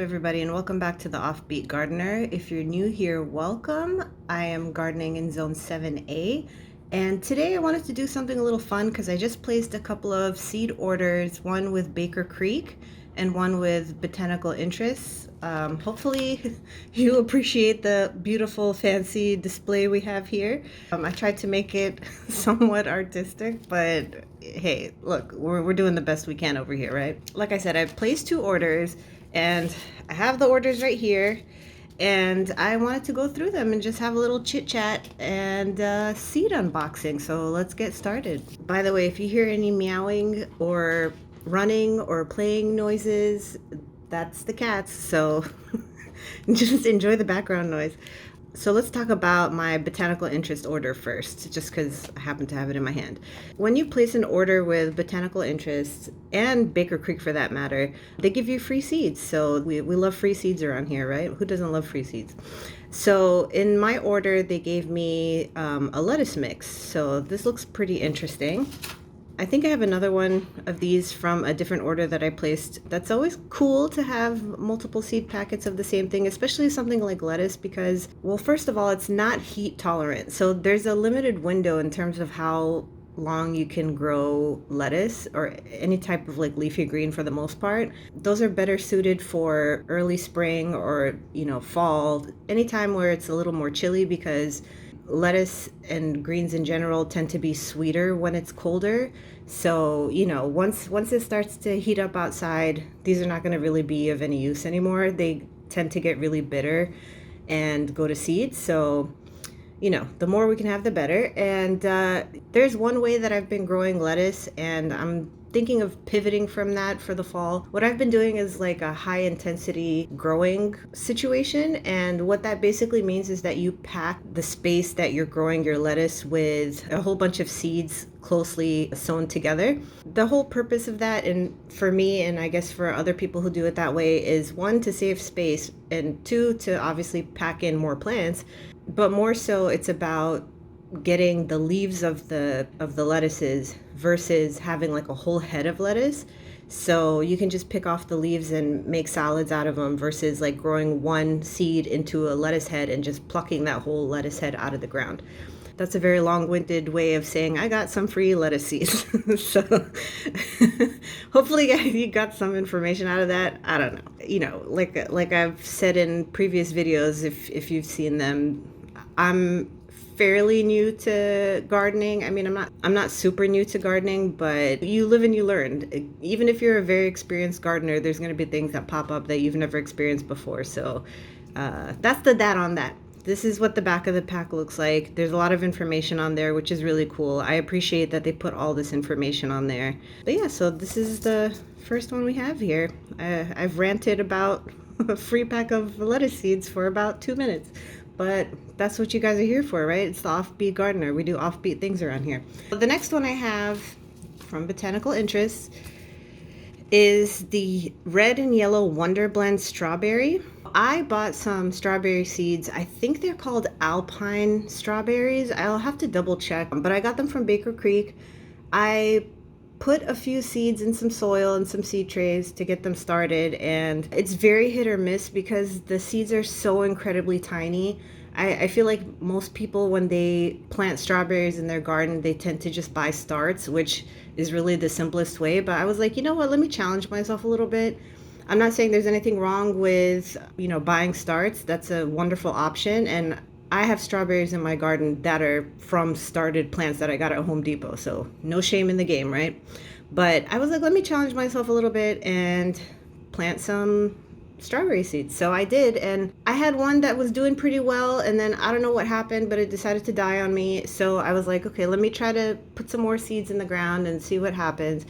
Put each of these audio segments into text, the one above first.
everybody, and welcome back to the Offbeat Gardener. If you're new here, welcome. I am gardening in Zone 7A, and today I wanted to do something a little fun because I just placed a couple of seed orders, one with Baker Creek and one with Botanical Interests. Hopefully you appreciate the beautiful fancy display we have here. I tried to make it somewhat artistic, but hey, look, we're doing the best we can over here, right? Like I said, I've placed two orders and I have the orders right here, and I wanted to go through them and just have a little chit chat and seed unboxing. So let's get started. By the way, if you hear any meowing or running or playing noises, that's the cats. So just enjoy the background noise. So let's talk about my botanical interest order first, just because I happen to have it in my hand. When you place an order with botanical interests, and Baker Creek for that matter, they give you free seeds. So we love free seeds around here, right? Who doesn't love free seeds? So in my order, they gave me a lettuce mix. So this looks pretty interesting. I think I have another one of these from a different order that I placed. That's always cool to have multiple seed packets of the same thing, especially something like lettuce, because, well, first of all, it's not heat tolerant. So there's a limited window in terms of how long you can grow lettuce or any type of like leafy green for the most part. Those are better suited for early spring or, fall, anytime where it's a little more chilly, because lettuce and greens in general tend to be sweeter when it's colder. So, once it starts to heat up outside, these are not going to really be of any use anymore. They tend to get really bitter and go to seed. So, the more we can have, the better. And there's one way that I've been growing lettuce, and I'm thinking of pivoting from that for the fall. What I've been doing is like a high intensity growing situation, and what that basically means is that you pack the space that you're growing your lettuce with a whole bunch of seeds closely sewn together. The whole purpose of that, and for me, and I guess for other people who do it that way, is one, to save space, and two, to obviously pack in more plants. But more so, it's about getting the leaves of the lettuces versus having like a whole head of lettuce. So you can just pick off the leaves and make salads out of them versus like growing one seed into a lettuce head and just plucking that whole lettuce head out of the ground. That's a very long-winded way of saying I got some free lettuce seeds. So hopefully you got some information out of that. I don't know. Like I've said in previous videos, if you've seen them, I'm fairly new to gardening. I mean, I'm not super new to gardening, but you live and you learn. Even if you're a very experienced gardener, there's going to be things that pop up that you've never experienced before. So that's that on that. This is what the back of the pack looks like. There's a lot of information on there, which is really cool. I appreciate that they put all this information on there. But yeah, so this is the first one we have here. I've ranted about a free pack of lettuce seeds for about 2 minutes. But that's what you guys are here for, right? It's the Offbeat Gardener. We do offbeat things around here. The next one I have from Botanical Interests is the red and yellow Wonder Blend strawberry. I bought some strawberry seeds. I think they're called Alpine strawberries. I'll have to double check, but I got them from Baker Creek. I put a few seeds in some soil and some seed trays to get them started, and it's very hit or miss because the seeds are so incredibly tiny. I feel like most people, when they plant strawberries in their garden, they tend to just buy starts, which is really the simplest way. But I was like, you know what, let me challenge myself a little bit. I'm not saying there's anything wrong with, buying starts. That's a wonderful option. And I have strawberries in my garden that are from started plants that I got at Home Depot. So no shame in the game, right? But I was like, let me challenge myself a little bit and plant some strawberry seeds. So I did, and I had one that was doing pretty well, and then I don't know what happened, but it decided to die on me. So I was like, okay, let me try to put some more seeds in the ground and see what happens.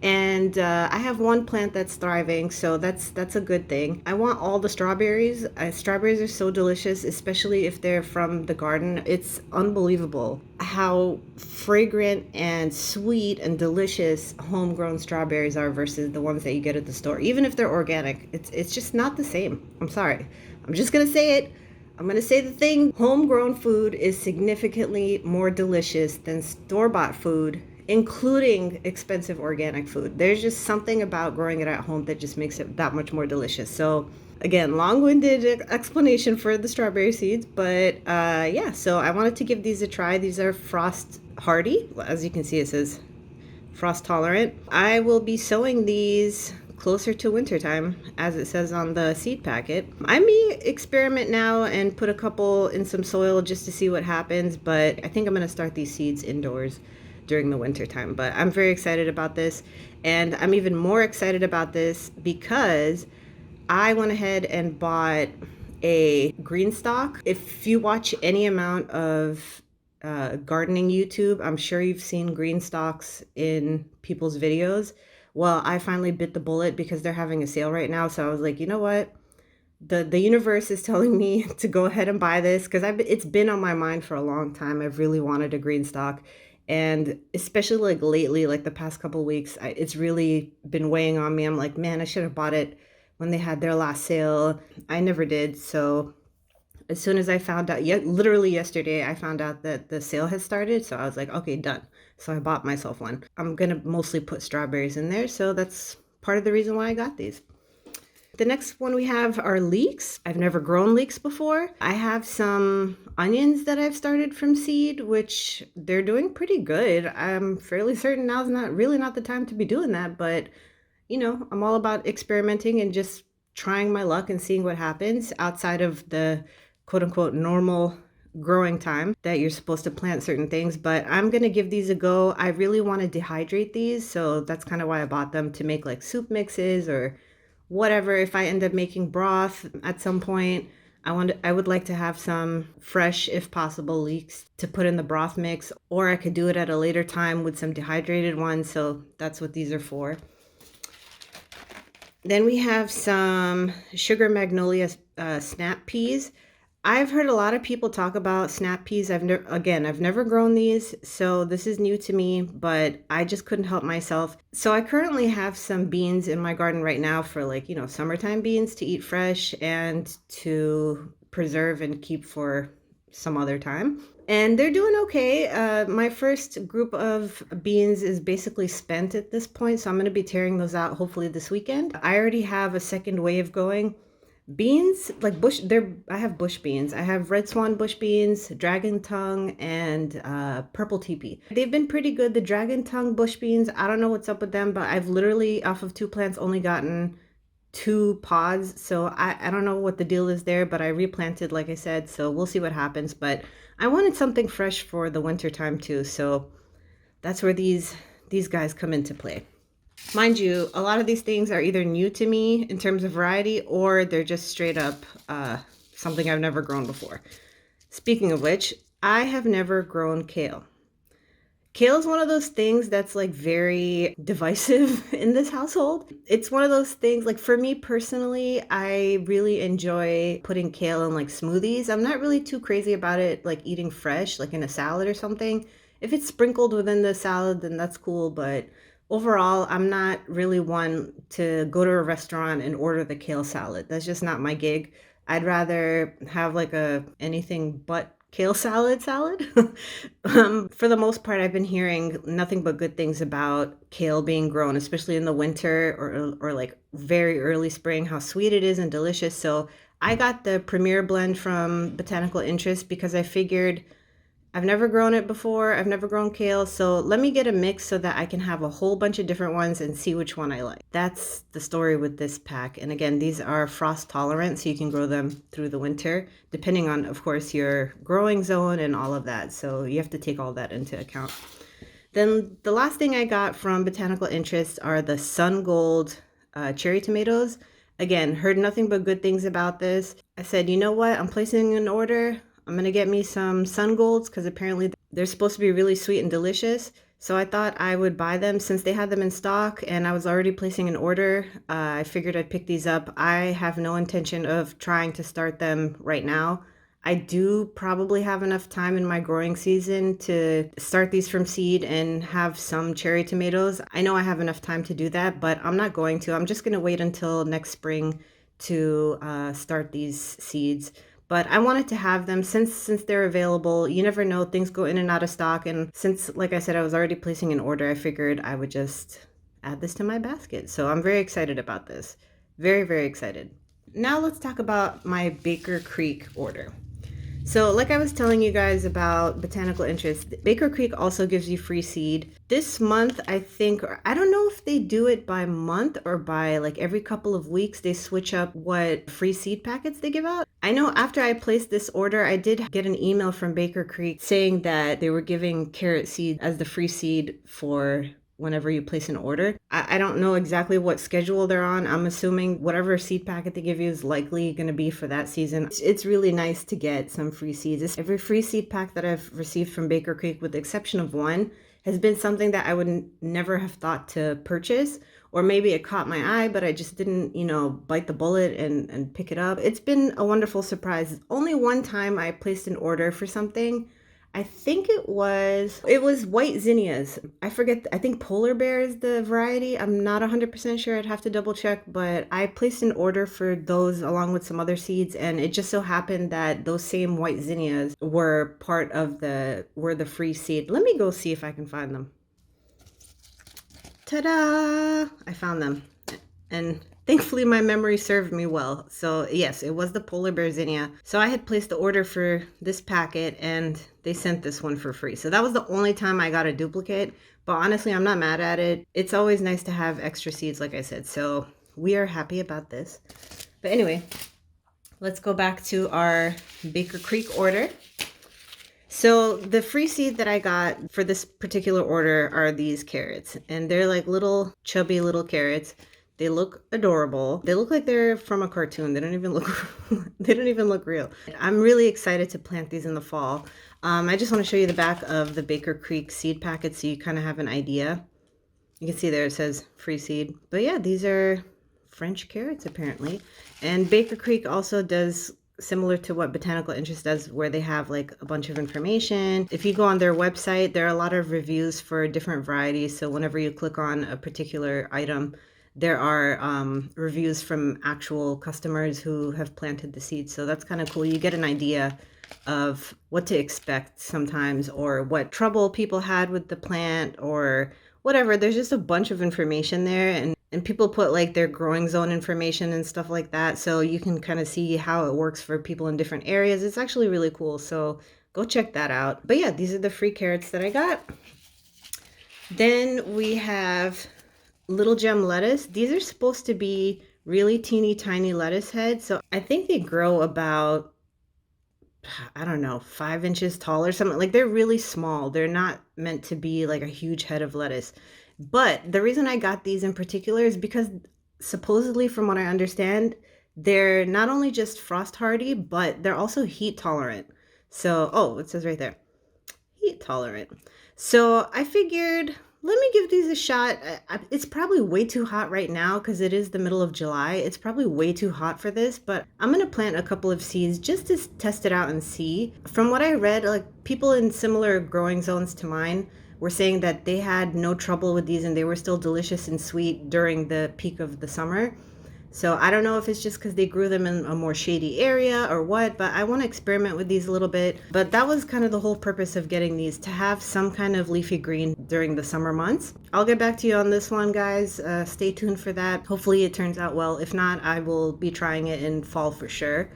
And I have one plant that's thriving, so that's a good thing. I want all the strawberries. Strawberries are so delicious, especially if they're from the garden. It's unbelievable how fragrant and sweet and delicious homegrown strawberries are versus the ones that you get at the store. Even if they're organic, it's just not the same. I'm sorry. I'm just gonna say it. I'm going to say the thing. Homegrown food is significantly more delicious than store-bought food, including expensive organic food. There's just something about growing it at home that just makes it that much more delicious. So Again, long-winded explanation for the strawberry seeds, but yeah, so I wanted to give these a try. These are frost hardy. As you can see, it says frost tolerant. I will be sowing these closer to wintertime, as it says on the seed packet. I may experiment now and put a couple in some soil just to see what happens, but I think I'm going to start these seeds indoors during the winter time. But I'm very excited about this, and I'm even more excited about this because I went ahead and bought a green stalk. If you watch any amount of gardening YouTube, I'm sure you've seen green stalks in people's videos. Well, I finally bit the bullet because they're having a sale right now. So I was like, you know what? The universe is telling me to go ahead and buy this because it's been on my mind for a long time. I've really wanted a green stalk, and especially like lately, like the past couple of weeks, it's really been weighing on me. I'm like, man, I should have bought it when they had their last sale. I never did. So as soon as I found out, literally yesterday, I found out that the sale has started. So I was like, okay, done. So I bought myself one. I'm gonna mostly put strawberries in there, so that's part of the reason why I got these. The next one we have are leeks. I've never grown leeks before. I have some onions that I've started from seed, which they're doing pretty good. I'm fairly certain now's not the time to be doing that, but you know, I'm all about experimenting and just trying my luck and seeing what happens outside of the quote unquote normal growing time that you're supposed to plant certain things. But I'm going to give these a go. I really want to dehydrate these, so that's kind of why I bought them, to make like soup mixes or whatever. If I end up making broth at some point, I would like to have some fresh, if possible, leeks to put in the broth mix, or I could do it at a later time with some dehydrated ones. So that's what these are for. Then we have some sugar magnolia snap peas. I've heard a lot of people talk about snap peas. I've never grown these, so this is new to me, but I just couldn't help myself. So I currently have some beans in my garden right now for, like, you know, summertime beans to eat fresh and to preserve and keep for some other time. And they're doing okay. My first group of beans is basically spent at this point, so I'm going to be tearing those out hopefully this weekend. I already have a second wave going. Beans, like I have bush beans. I have red swan bush beans, dragon tongue, and purple teepee. They've been pretty good. The dragon tongue bush beans, I don't know what's up with them, but I've literally, off of 2 plants, only gotten 2 pods. So I don't know what the deal is there, but I replanted, like I said, so we'll see what happens. But I wanted something fresh for the winter time too, so that's where these guys come into play. Mind you, a lot of these things are either new to me in terms of variety, or they're just straight up something I've never grown before. Speaking of which, I have never grown kale. Kale is one of those things that's like very divisive in this household. It's one of those things, like for me personally, I really enjoy putting kale in like smoothies. I'm not really too crazy about it like eating fresh, like in a salad or something. If it's sprinkled within the salad, then that's cool, but overall, I'm not really one to go to a restaurant and order the kale salad. That's just not my gig. I'd rather have like a anything but kale salad. For the most part, I've been hearing nothing but good things about kale being grown, especially in the winter or like very early spring, how sweet it is and delicious. So I got the Premier blend from Botanical Interest because I figured I've never grown it before. I've never grown kale, so let me get a mix so that I can have a whole bunch of different ones and see which one I like. That's the story with this pack. And again, these are frost tolerant, so you can grow them through the winter, depending on, of course, your growing zone and all of that. So you have to take all that into account. Then the last thing I got from Botanical Interest are the Sun Gold cherry tomatoes. Again, heard nothing but good things about this. I said, you know what? I'm placing an order. I'm going to get me some Sun Golds because apparently they're supposed to be really sweet and delicious. So I thought I would buy them since they had them in stock and I was already placing an order. I figured I'd pick these up. I have no intention of trying to start them right now. I do probably have enough time in my growing season to start these from seed and have some cherry tomatoes. I know I have enough time to do that, but I'm not going to. I'm just going to wait until next spring to start these seeds. But I wanted to have them since they're available. You never know, things go in and out of stock. And since, like I said, I was already placing an order, I figured I would just add this to my basket. So I'm very excited about this. Very, very excited. Now let's talk about my Baker Creek order. So like I was telling you guys about Botanical Interest, Baker Creek also gives you free seed. This month, I think, or I don't know if they do it by month or by like every couple of weeks, they switch up what free seed packets they give out. I know after I placed this order, I did get an email from Baker Creek saying that they were giving carrot seed as the free seed for whenever you place an order. I don't know exactly what schedule they're on. I'm assuming whatever seed packet they give you is likely going to be for that season. It's really nice to get some free seeds. Every free seed pack that I've received from Baker Creek, with the exception of one, has been something that I would never have thought to purchase. Or maybe it caught my eye, but I just didn't, bite the bullet and pick it up. It's been a wonderful surprise. Only one time I placed an order for something. I think it was white zinnias. I forget, I think polar bear is the variety. I'm not 100% sure. I'd have to double check, but I placed an order for those along with some other seeds, and it just so happened that those same white zinnias were the free seed. Let me go see if I can find them. Ta-da! I found them. And thankfully my memory served me well. So yes, it was the polar bear zinnia. So I had placed the order for this packet and they sent this one for free. So that was the only time I got a duplicate. But honestly, I'm not mad at it. It's always nice to have extra seeds, like I said. So we are happy about this. But anyway, let's go back to our Baker Creek order. So the free seed that I got for this particular order are these carrots, and they're like little chubby little carrots. They look adorable. They look like they're from a cartoon. They don't even look real. I'm really excited to plant these in the fall. I just want to show you the back of the Baker Creek seed packet so you kind of have an idea. You can see there it says free seed. But yeah, these are French carrots apparently. And Baker Creek also does similar to what Botanical Interest does, where they have like a bunch of information. If you go on their website, there are a lot of reviews for different varieties. So whenever you click on a particular item, there are reviews from actual customers who have planted the seeds. So that's kind of cool. You get an idea of what to expect sometimes, or what trouble people had with the plant or whatever. There's just a bunch of information there, and people put like their growing zone information and stuff like that. So you can kind of see how it works for people in different areas. It's actually really cool. So go check that out. But yeah, these are the free carrots that I got. Then we have little gem lettuce. These are supposed to be really teeny tiny lettuce heads. So I think they grow about, I don't know, 5 inches tall or something. Like they're really small. They're not meant to be like a huge head of lettuce. But the reason I got these in particular is because supposedly, from what I understand, they're not only just frost hardy, but they're also heat tolerant. So, oh, it says right there, heat tolerant. So I figured, let me give these a shot. It's probably way too hot right now because it is the middle of July. It's probably way too hot for this, but I'm going to plant a couple of seeds just to test it out and see. From what I read, like people in similar growing zones to mine were saying that they had no trouble with these and they were still delicious and sweet during the peak of the summer. So I don't know if it's just because they grew them in a more shady area or what, but I want to experiment with these a little bit. But that was kind of the whole purpose of getting these, to have some kind of leafy green during the summer months. I'll get back to you on this one, guys. Stay tuned for that. Hopefully it turns out well. If not, I will be trying it in fall for sure.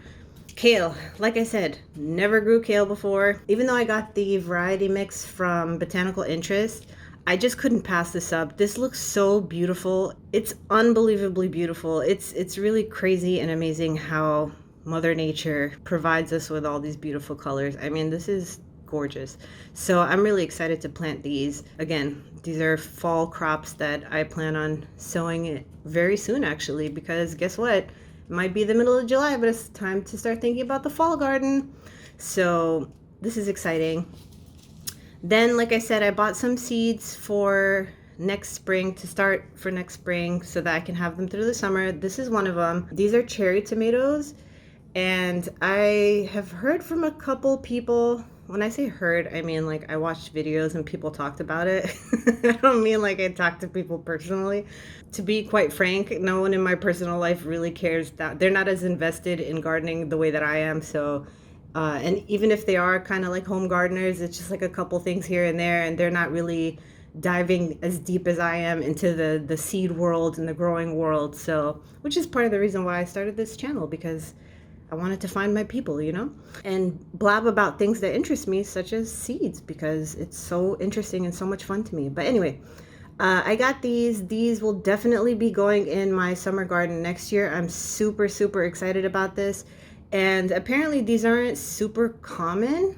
Kale, like I said, never grew kale before. Even though I got the variety mix from Botanical Interest, I just couldn't pass this up. This looks so beautiful. It's unbelievably beautiful. It's really crazy and amazing how Mother Nature provides us with all these beautiful colors. I mean, this is gorgeous. So I'm really excited to plant these. Again, these are fall crops that I plan on sowing very soon, actually, because guess what? It might be the middle of July, but it's time to start thinking about the fall garden. So this is exciting. Then, like I said, I bought some seeds for next spring, to start for next spring so that I can have them through the summer. This is one of them. These are cherry tomatoes, and I have heard from a couple people. When I say heard, I mean like I watched videos and people talked about it. I don't mean like I talked to people personally. To be quite frank, no one in my personal life really cares. That they're not as invested in gardening the way that I am. So and even if they are kind of like home gardeners, it's just like a couple things here and there, and they're not really diving as deep as I am into the seed world and the growing world. So, which is part of the reason why I started this channel, because I wanted to find my people, you know, and blab about things that interest me, such as seeds, because it's so interesting and so much fun to me. But anyway, I got these. These will definitely be going in my summer garden next year. I'm super, super excited about this. And apparently these aren't super common.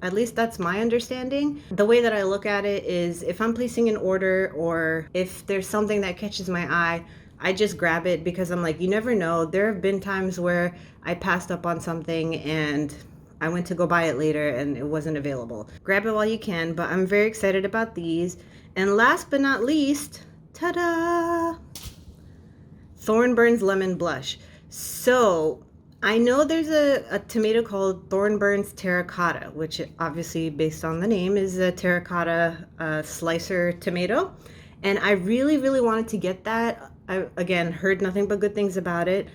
At least that's my understanding. The way that I look at it is, if I'm placing an order or if there's something that catches my eye, I just grab it, because I'm like, you never know. There have been times where I passed up on something and I went to go buy it later and it wasn't available. Grab it while you can, but I'm very excited about these. And last but not least, ta-da! Thornburn's Lemon Blush. So I know there's a tomato called Thornburn's Terracotta, which obviously, based on the name, is a terracotta slicer tomato. And I really, really wanted to get that. I, again, heard nothing but good things about it.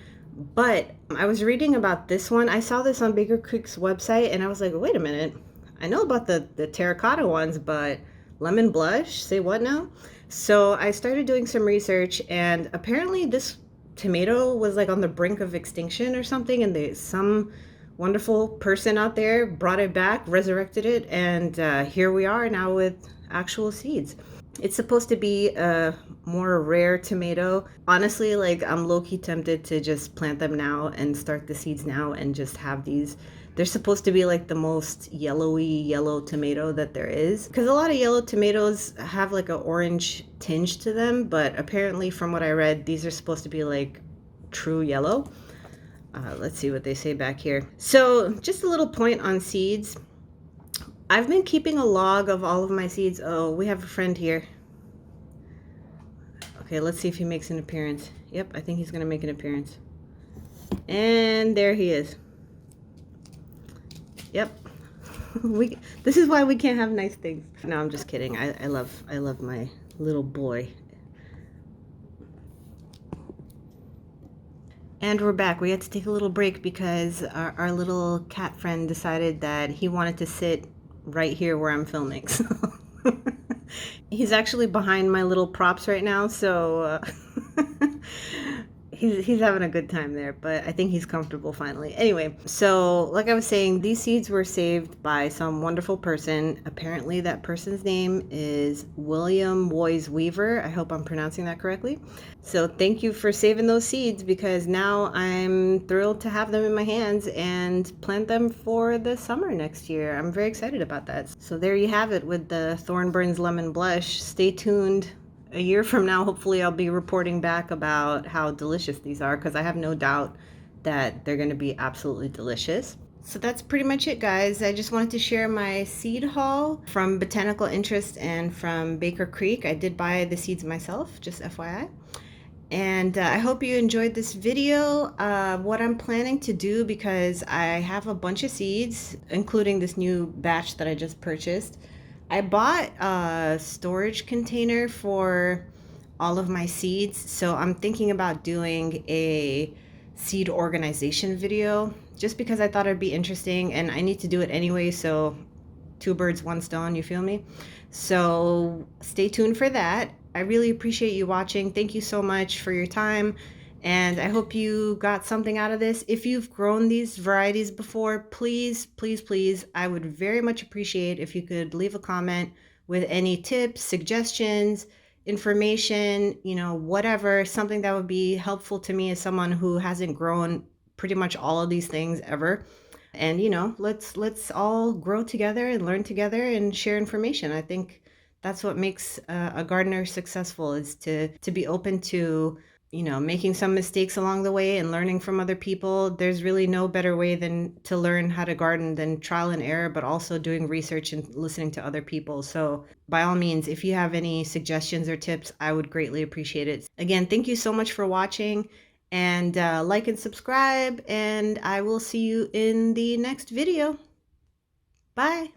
But I was reading about this one. I saw this on Baker Creek's website, and I was like, wait a minute. I know about the terracotta ones, but lemon blush? Say what now? So I started doing some research, and apparently this tomato was like on the brink of extinction or something, and some wonderful person out there brought it back, resurrected it, and here we are now with actual seeds. It's supposed to be a more rare tomato. Honestly, like, I'm low-key tempted to just plant them now and start the seeds now and just have these. They're supposed to be like the most yellowy yellow tomato that there is, because a lot of yellow tomatoes have like an orange tinge to them, but apparently from what I read, these are supposed to be like true yellow. Let's see what they say back here. So just a little point on seeds. I've been keeping a log of all of my seeds. Oh, we have a friend here. Okay, let's see if he makes an appearance. Yep, I think he's gonna make an appearance. And there he is. Yep. This is why we can't have nice things. No, I'm just kidding. I love my little boy. And we're back. We had to take a little break because our little cat friend decided that he wanted to sit right here where I'm filming. So he's actually behind my little props right now, so he's having a good time there, but I think he's comfortable finally. Anyway, so like I was saying, these seeds were saved by some wonderful person. Apparently that person's name is William Woys Weaver. I hope I'm pronouncing that correctly. So thank you for saving those seeds, because now I'm thrilled to have them in my hands and plant them for the summer next year. I'm very excited about that. So there you have it with the Thornburn's Lemon Blush. Stay tuned. A year from now, hopefully I'll be reporting back about how delicious these are, because I have no doubt that they're going to be absolutely delicious. So that's pretty much it, guys. I just wanted to share my seed haul from Botanical Interest and from Baker Creek. I did buy the seeds myself, just FYI. And I hope you enjoyed this video. What I'm planning to do, because I have a bunch of seeds, including this new batch that I just purchased. I bought a storage container for all of my seeds, so I'm thinking about doing a seed organization video, just because I thought it'd be interesting, and I need to do it anyway, so two birds, one stone, you feel me? So stay tuned for that. I really appreciate you watching. Thank you so much for your time. And I hope you got something out of this. If you've grown these varieties before, please, please, please, I would very much appreciate if you could leave a comment with any tips, suggestions, information, you know, whatever, something that would be helpful to me as someone who hasn't grown pretty much all of these things ever. And, you know, let's all grow together and learn together and share information. I think that's what makes a gardener successful, is to be open to, you know, making some mistakes along the way and learning from other people. There's really no better way than to learn how to garden than trial and error, but also doing research and listening to other people. So by all means, if you have any suggestions or tips, I would greatly appreciate it. Again, thank you so much for watching, and like and subscribe, and I will see you in the next video. Bye.